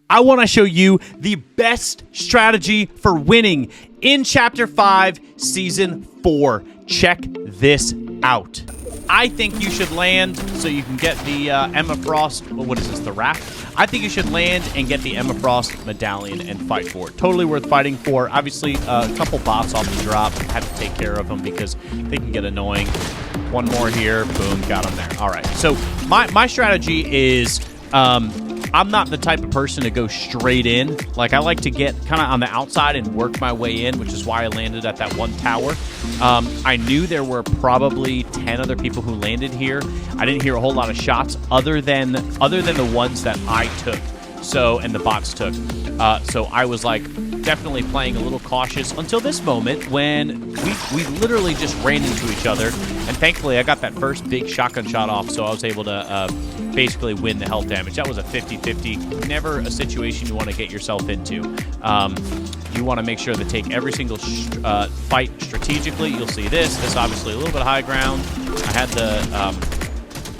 I want to show you the best strategy for winning in Chapter 5, Season 4. Check this out. I think you should land so you can get the Emma Frost, what is this, the raft? I think you should land and get the Emma Frost medallion and fight for it. Totally worth fighting for. Obviously, a couple bots off the drop. Had to take care of them because they can get annoying. One more here. Boom, got them there. All right, so my strategy is... I'm not the type of person to go straight in. Like, I like to get kind of on the outside and work my way in, which is why I landed at that one tower. I knew there were probably 10 other people who landed here. I didn't hear a whole lot of shots other than the ones that I took. So, and the bots took. So I was like definitely playing a little cautious until this moment when we literally just ran into each other. And thankfully I got that first big shotgun shot off, so I was able to basically win the health damage. That was a 50-50. Never a situation you want to get yourself into. You want to make sure to take every single fight strategically. You'll see this obviously a little bit of high ground. I had the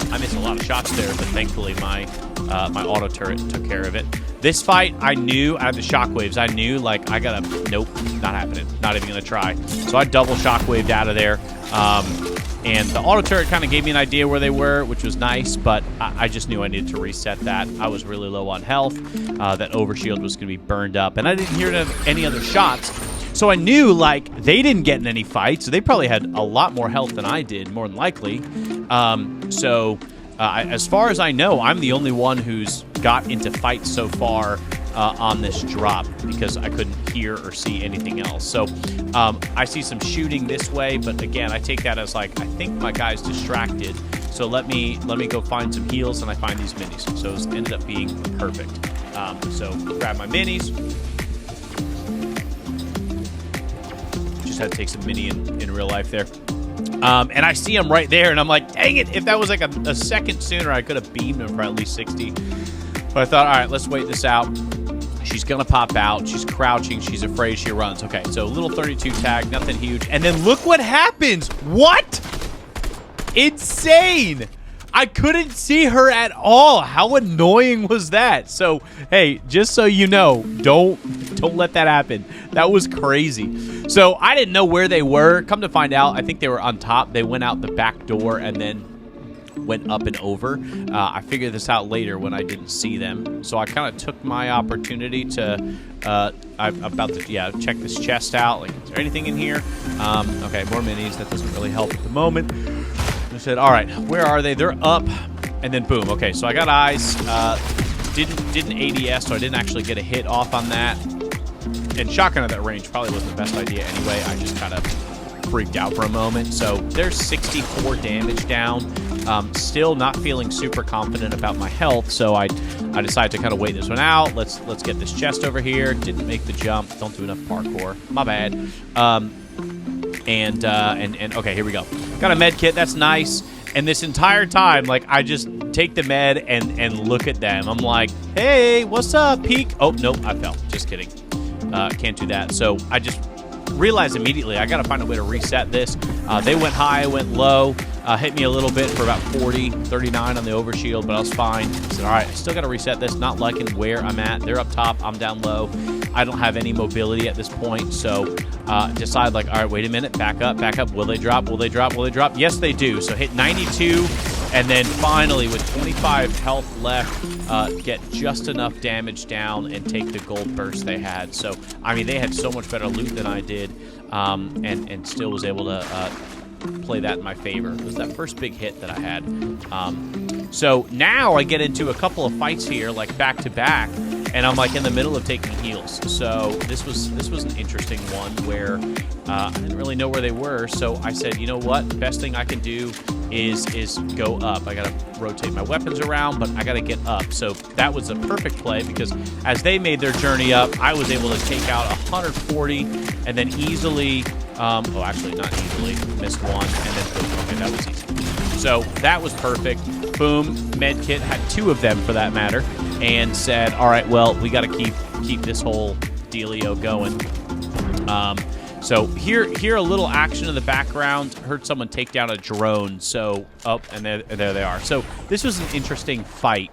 I missed a lot of shots there, but thankfully my auto turret took care of it. This fight, I knew, I had the shockwaves. I knew, like, I gotta, nope, not happening. Not even gonna try. So I double shockwaved out of there. And the auto turret kind of gave me an idea where they were, which was nice, but I just knew I needed to reset that. I was really low on health. That overshield was gonna be burned up, and I didn't hear any other shots. So I knew, like, they didn't get in any fights, so they probably had a lot more health than I did, more than likely. As far as I know, I'm the only one who's got into fights so far on this drop because I couldn't hear or see anything else. So I see some shooting this way, but again, I take that as like, I think my guy's distracted. So let me go find some heals, and I find these minis. So it ended up being perfect. So grab my minis. Just had to take some mini in real life there. And I see him right there, and I'm like, dang it, if that was like a second sooner, I could have beamed him for at least 60. But I thought, all right, let's wait this out. She's going to pop out. She's crouching. She's afraid. She runs. Okay, so little 32 tag, nothing huge. And then look what happens. What? Insane. I couldn't see her at all. How annoying was that? So, hey, just so you know, don't let that happen. That was crazy. So I didn't know where they were. Come to find out, I think they were on top. They went out the back door and then went up and over. I figured this out later when I didn't see them. So I kind of took my opportunity to, I'm about to, check this chest out. Like, is there anything in here? Okay, more minis. That doesn't really help at the moment. I said, all right, where are they? They're up, and then boom. Okay, so I got eyes. Didn't ADS, so I didn't actually get a hit off on that. And shotgun at that range probably wasn't the best idea anyway. I just kind of freaked out for a moment. So there's 64 damage down. Still not feeling super confident about my health, so I decided to kind of wait this one out. Let's get this chest over here. Didn't make the jump. Don't do enough parkour. My bad. And okay, here we go. Got a med kit. That's nice. And this entire time, like, I just take the med and look at them. I'm like, hey, what's up, peek? Oh, nope, I fell. Just kidding. Can't do that. So I just realized immediately I got to find a way to reset this. They went high, went low. Hit me a little bit for about 40, 39 on the overshield, but I was fine. I said, all right, I still got to reset this. Not liking where I'm at. They're up top. I'm down low. I don't have any mobility at this point, so decide, like, all right, wait a minute. Back up, back up. Will they drop? Will they drop? Will they drop? Yes, they do. So hit 92, and then finally, with 25 health left, get just enough damage down and take the gold burst they had. So, I mean, they had so much better loot than I did, and still was able to play that in my favor. It was that first big hit that I had. So now I get into a couple of fights here, like back to back, and I'm like in the middle of taking heals. So this was an interesting one where I didn't really know where they were. So I said, you know what? Best thing I can do is go up. I gotta rotate my weapons around, but I gotta get up. So that was a perfect play because as they made their journey up, I was able to take out 140 and then easily. Oh, actually, not easily. Missed one, and then boom. Okay, that was easy. So that was perfect. Boom. Medkit had 2 of them, for that matter, and said, all right, well, we got to keep this whole dealio going. So here a little action in the background. Heard someone take down a drone. So, oh, and there they are. So this was an interesting fight.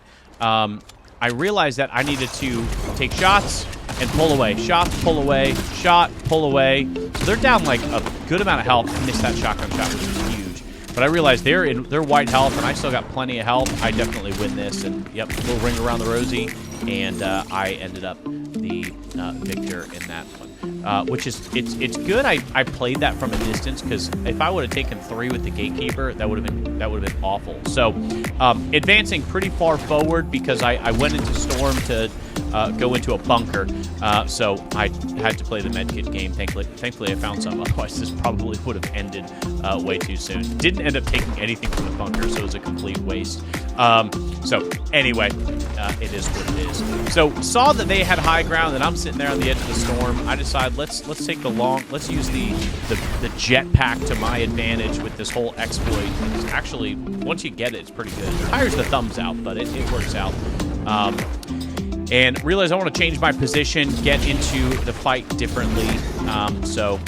I realized that I needed to take shots and pull away. Shots, pull away, shot, pull away. So they're down like a good amount of health. I missed that shotgun shot, which was huge. But I realized they're white health, and I still got plenty of health. I definitely win this, and yep, little ring around the rosy, and I ended up the victor in that one. Which is it's good. I played that from a distance, because if I would have taken 3 with the gatekeeper, that would have been awful. So advancing pretty far forward, because I went into storm to go into a bunker, so I had to play the medkit game. Thankfully I found some, otherwise this probably would have ended way too soon. Didn't end up taking anything from the bunker, so it was a complete waste. So anyway, it is what it is. So saw that they had high ground, and I'm sitting there on the edge of the storm. I decided let's take let's use the jetpack to my advantage with this whole exploit. It's actually, once you get it, it's pretty good. It tires the thumbs out, but it works out. And realize I want to change my position, get into the fight differently. So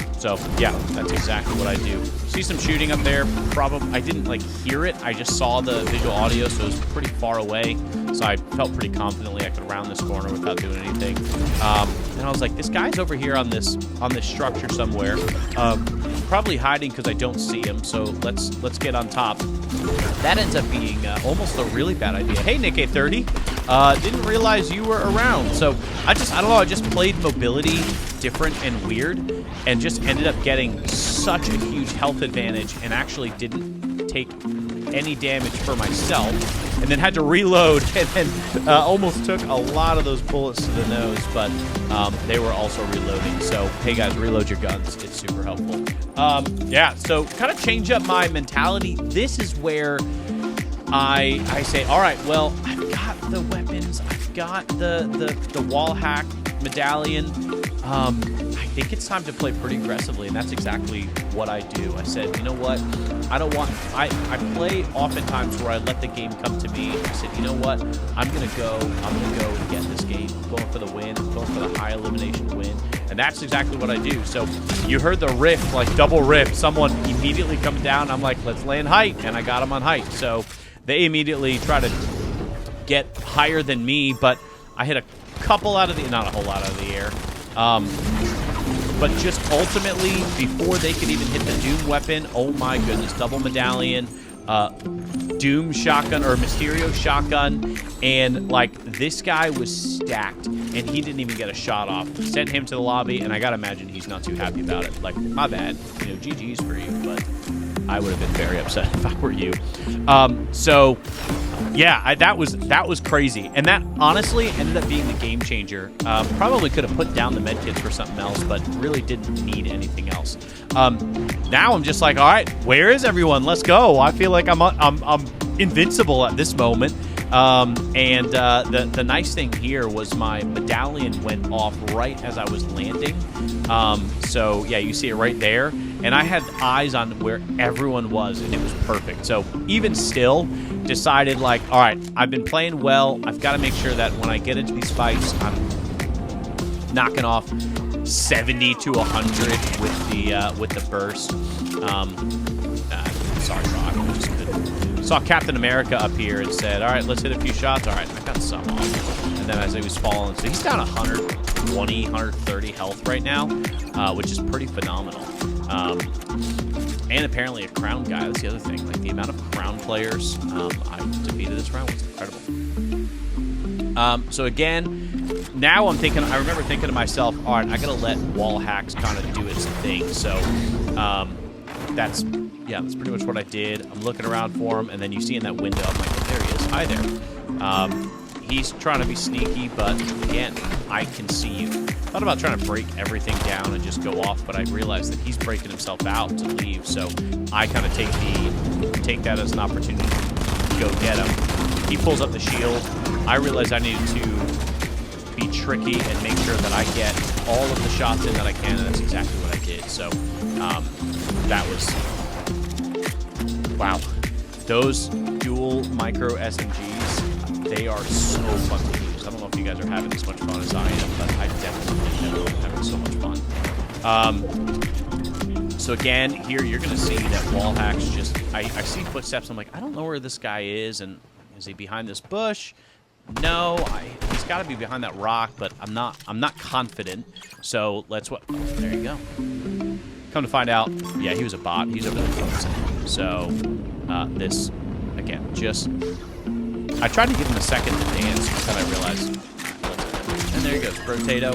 yeah, that's exactly what I do. See some shooting up there. Probably I didn't like hear it. I just saw the visual audio, so it was pretty far away. So I felt pretty confidently I could round this corner without doing anything. And I was like, this guy's over here on this structure somewhere, probably hiding because I don't see him. So let's get on top. That ends up being almost a really bad idea. Hey, Nick 830, didn't realize you were around. So I don't know. I just played mobility different and weird, and just ended up getting such a huge health advantage, and actually didn't take any damage for myself, and then had to reload, and then almost took a lot of those bullets to the nose, but they were also reloading. So hey guys, reload your guns. It's super helpful. Yeah, so kind of change up my mentality. This is where I say, all right, well, I've got the weapons, I've got the wall hack medallion. I think it's time to play pretty aggressively, and that's exactly what I do. I said, you know what? I play oftentimes where I let the game come to me. I said, you know what? I'm gonna go and get this game. I'm going for the win. I'm going for the high elimination win. And that's exactly what I do. So you heard the riff, like double riff. Someone immediately comes down. I'm like, let's land height, and I got them on height. So they immediately try to get higher than me, but I hit a couple out of the, not a whole lot out of the air. But just ultimately, before they could even hit the Doom weapon, oh my goodness, double medallion, Doom shotgun, or Mysterio shotgun, and like this guy was stacked, and he didn't even get a shot off. Sent him to the lobby, and I gotta imagine he's not too happy about it. Like, my bad, you know, GG's for you, but I would have been very upset if I were you. So yeah, that was crazy, and that honestly ended up being the game changer. Probably could have put down the medkits for something else, but really didn't need anything else. Now I'm just like, all right, where is everyone? Let's go. I feel like I'm invincible at this moment. And the nice thing here was my medallion went off right as I was landing. So yeah, you see it right there. And I had eyes on where everyone was, and it was perfect. So even still, decided like, all right, I've been playing well. I've got to make sure that when I get into these fights, I'm knocking off 70 to 100 with the burst. Sorry, Rock. I just couldn't. Saw Captain America up here and said, all right, let's hit a few shots. All right, I got some off. And then as he was falling, so he's down 120, 130 health right now, which is pretty phenomenal. And apparently a crown guy. That's the other thing. Like, the amount of crown players I defeated this round was incredible. So again, now I remember thinking to myself, all right, I gotta let wall hacks kind of do its thing. So that's pretty much what I did. I'm looking around for him, and then you see in that window, I'm like, oh, there he is. Hi there. He's trying to be sneaky, but again, I can see you. Thought about trying to break everything down and just go off, but I realized that he's breaking himself out to leave, so I kind of take that as an opportunity to go get him. He pulls up the shield. I realized I needed to be tricky and make sure that I get all of the shots in that I can, and that's exactly what I did. So that was, wow. Those dual micro SMGs, they are so fun to use. I don't know if you guys are having as much fun as I am, but I definitely am having so much fun. So again, here you're going to see that wall hacks just, I see footsteps. I'm like, I don't know where this guy is, and is he behind this bush? No, he's got to be behind that rock, but I'm not confident. So let's what? There you go. Come to find out, yeah, he was a bot. He's over there focusing. So this again, I tried to give him a second to dance, but then I realized. And there he goes, Brotato.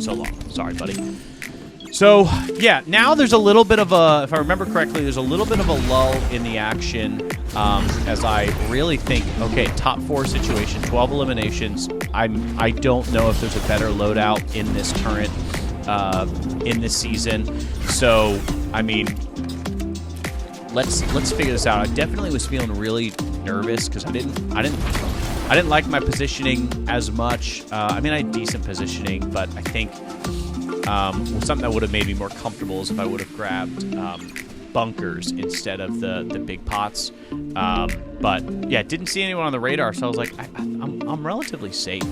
So long. Sorry, buddy. So, yeah, now there's a little bit of a, if I remember correctly, there's a little bit of a lull in the action as I really think, okay, top 4 situation, 12 eliminations. I don't know if there's a better loadout in this current, in this season. So, I mean, let's figure this out. I definitely was feeling really nervous because I didn't like my positioning as much. I mean, I had decent positioning, but I think something that would have made me more comfortable is if I would have grabbed bunkers instead of the big pots. But yeah, didn't see anyone on the radar, so I was like, I'm relatively safe.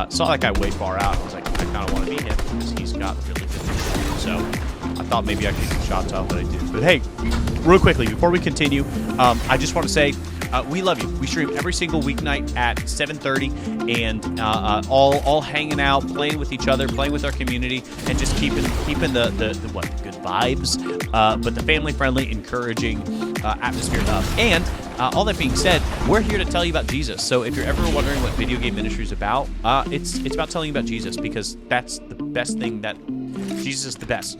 Saw that guy way far out. I was like, I kind of want to beat him because he's got really good vision. So I thought maybe I could get shots off, but I didn't. But hey, real quickly before we continue, I just want to say. We love you. We stream every single weeknight at 7:30, and all hanging out, playing with each other, playing with our community, and just keeping the good vibes, but the family-friendly, encouraging atmosphere up. And all that being said, we're here to tell you about Jesus. So if you're ever wondering what Video Game Ministry is about, it's about telling you about Jesus, because that's the best thing. That Jesus is the best.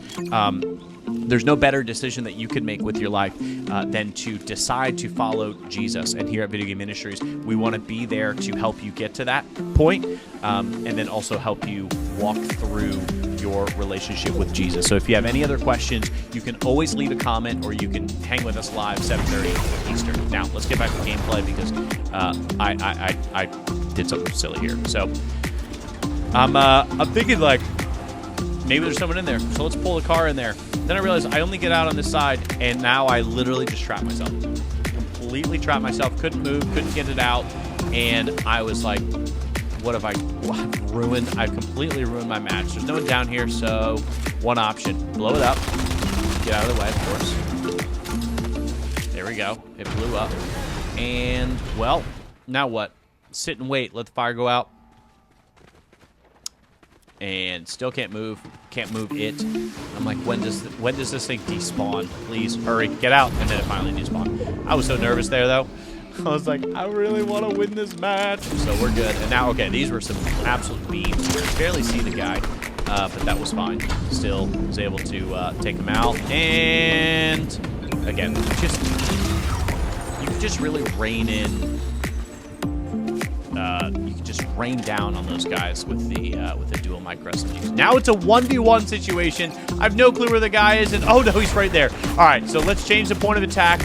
There's no better decision that you can make with your life than to decide to follow Jesus. And here at Video Game Ministries, we want to be there to help you get to that point, and then also help you walk through your relationship with Jesus. So if you have any other questions, you can always leave a comment, or you can hang with us live 7:30 Eastern. Now, let's get back to gameplay, because I did something silly here. So I'm thinking, like, maybe there's someone in there, so let's pull the car in there. Then I realized I only get out on this side, and now I literally just trapped myself. Completely trapped myself, couldn't move, couldn't get it out, and I was like, what have I ruined? I've completely ruined my match. There's no one down here, so one option. Blow it up. Get out of the way, of course. There we go. It blew up. And, well, now what? Sit and wait. Let the fire go out. And still can't move it. I'm like, when does this thing despawn? Please hurry, get out. And then it finally despawned. I was so nervous there, though. I was like, I really want to win this match. So we're good. And now, okay, these were some absolute beams. You could barely see the guy, but that was fine. Still was able to take him out. And again, you can just really rein in. You can just rain down on those guys with the dual micro SMGs. Now it's a 1v1 situation. I have no clue where the guy is, and oh no, he's right there. All right, so let's change the point of attack.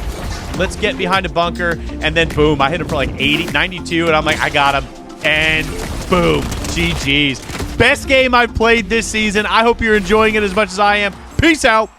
Let's get behind a bunker, and then boom, I hit him for like 92, and I'm like, I got him, and boom, GG's. Best game I've played this season. I hope you're enjoying it as much as I am. Peace out.